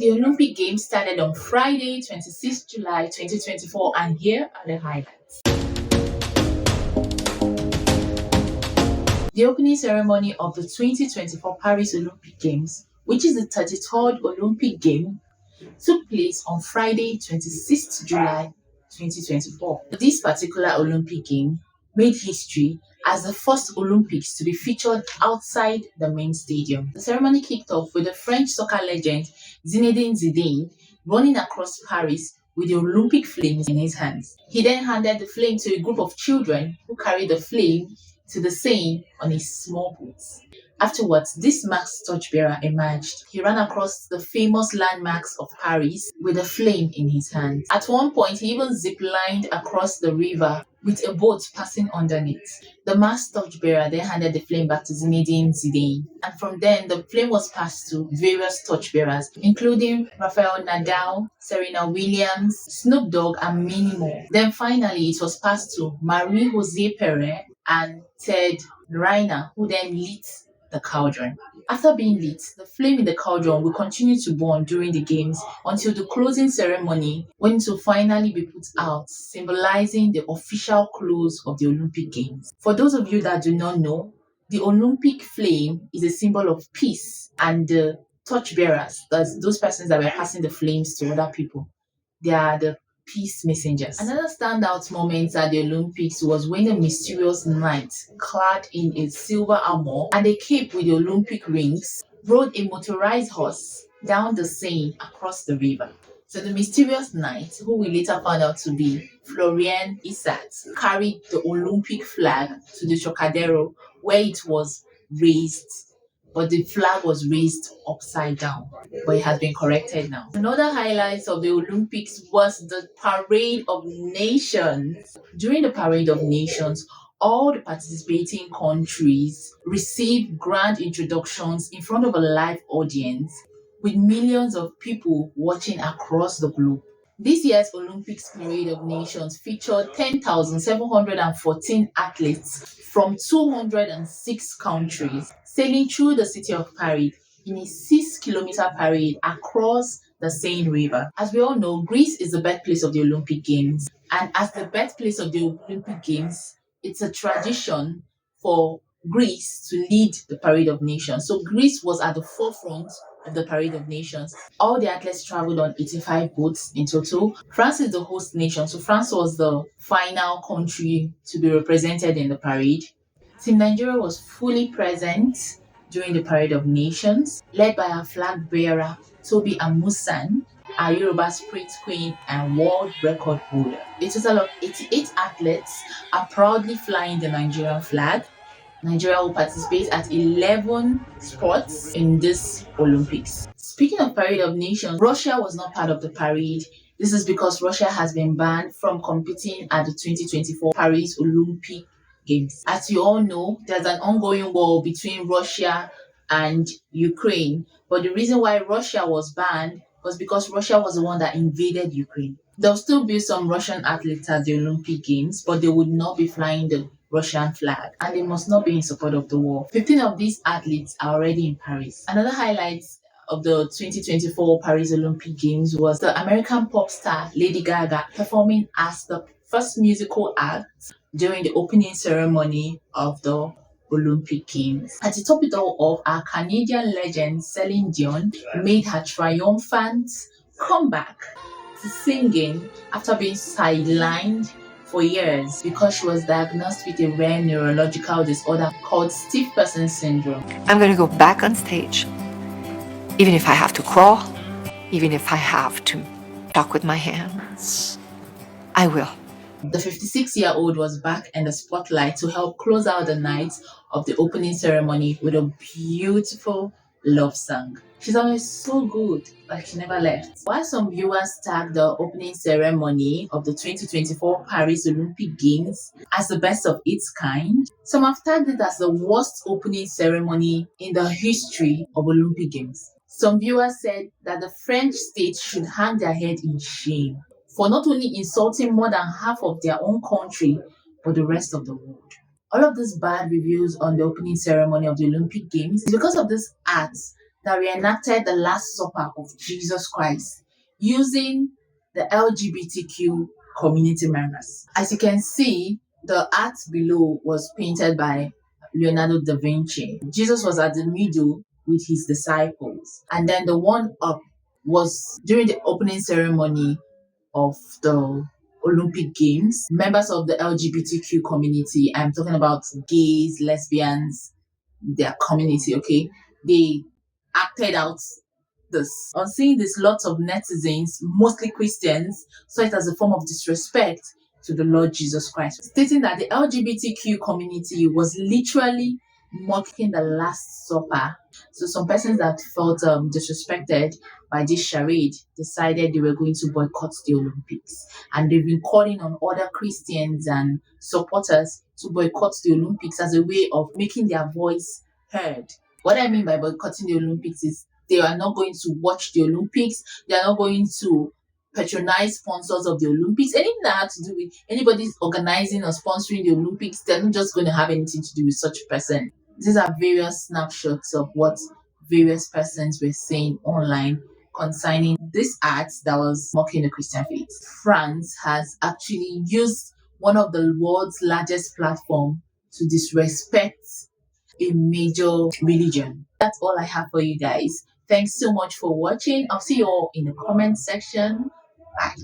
The Olympic Games started on Friday, 26th July 2024, and here are the highlights. The opening ceremony of the 2024 Paris Olympic Games, which is the 33rd Olympic game, took place on Friday, 26th July 2024. This particular Olympic game made history as the first Olympics to be featured outside the main stadium. The ceremony kicked off with the French soccer legend Zinedine Zidane running across Paris with the Olympic flames in his hands. He then handed the flame to a group of children who carried the flame to the Seine on his small boats. Afterwards, this masked torchbearer emerged. He ran across the famous landmarks of Paris with a flame in his hand. At one point, he even zip-lined across the river with a boat passing underneath. The masked torchbearer then handed the flame back to Zinedine Zidane. And from then, the flame was passed to various torchbearers, including Rafael Nadal, Serena Williams, Snoop Dogg, and many more. Then finally, it was passed to Marie-José Perez and Ted Reiner, who then lit the cauldron. After being lit, the flame in the cauldron will continue to burn during the games until the closing ceremony, when it will finally be put out, symbolizing the official close of the Olympic Games. For those of you that do not know, the Olympic flame is a symbol of peace, and the torchbearers, that's those persons that were passing the flames to other people, they are the peace messengers. Another standout moment at the Olympics was when a mysterious knight, clad in a silver armor and a cape with the Olympic rings, rode a motorized horse down the Seine across the river. So the mysterious knight, who we later found out to be Florian Issat, carried the Olympic flag to the Trocadero, where it was raised, but the flag was raised upside down, but it has been corrected now. Another highlight of the Olympics was the Parade of Nations. During the Parade of Nations, all the participating countries received grand introductions in front of a live audience with millions of people watching across the globe. This year's Olympics Parade of Nations featured 10,714 athletes from 206 countries sailing through the city of Paris in a 6-kilometer parade across the Seine River. As we all know, Greece is the birthplace of the Olympic Games, and as the birthplace of the Olympic Games, it's a tradition for Greece to lead the Parade of Nations. So Greece was at the forefront of the Parade of Nations. All the athletes traveled on 85 boats in total. France is the host nation, so France was the final country to be represented in the parade. Team Nigeria was fully present during the Parade of Nations, led by our flag bearer, Toby Amusan, our Yoruba sprint queen and world record holder. A total of 88 athletes are proudly flying the Nigerian flag. Nigeria will participate at 11 sports in this Olympics. Speaking of Parade of Nations, Russia was not part of the parade. This is because Russia has been banned from competing at the 2024 Paris Olympic Games. As you all know, there's an ongoing war between Russia and Ukraine, but the reason why Russia was banned was because Russia was the one that invaded Ukraine. There'll still be some Russian athletes at the Olympic Games, but they would not be flying the Russian flag, and they must not be in support of the war. 15 of these athletes are already in Paris. Another highlight of the 2024 Paris Olympic Games was the American pop star Lady Gaga performing as the first musical act during the opening ceremony of the Olympic Games. And to top it all off, our Canadian legend Celine Dion made her triumphant comeback to singing after being sidelined for years because she was diagnosed with a rare neurological disorder called stiff person syndrome. I'm going to go back on stage, even if I have to crawl, even if I have to talk with my hands. I will. The 56-year-old was back in the spotlight to help close out the night of the opening ceremony with a beautiful love song. She's always so good, like she never left. While some viewers tagged the opening ceremony of the 2024 Paris Olympic Games as the best of its kind, some have tagged it as the worst opening ceremony in the history of Olympic Games. Some viewers said that the French state should hang their head in shame for not only insulting more than half of their own country, but the rest of the world. All of these bad reviews on the opening ceremony of the Olympic Games is because of these acts that reenacted the Last Supper of Jesus Christ using the LGBTQ community members. As you can see, the art below was painted by Leonardo da Vinci. Jesus was at the middle with his disciples. And then the one up was during the opening ceremony of the Olympic Games. Members of the LGBTQ community, I'm talking about gays, lesbians, their community, okay? They acted out this. On seeing this, lots of netizens, mostly Christians, saw it as a form of disrespect to the Lord Jesus Christ, stating that the LGBTQ community was literally mocking the Last Supper. So some persons that felt disrespected by this charade decided they were going to boycott the Olympics. And they've been calling on other Christians and supporters to boycott the Olympics as a way of making their voice heard. What I mean by boycotting the Olympics is they are not going to watch the Olympics, they are not going to patronize sponsors of the Olympics. Anything that has to do with anybody organizing or sponsoring the Olympics, they're not just going to have anything to do with such a person. These are various snapshots of what various persons were saying online concerning this art that was mocking the Christian faith. France has actually used one of the world's largest platform to disrespect a major religion. That's all I have for you guys. Thanks so much for watching. I'll see you all in the comment section. Bye.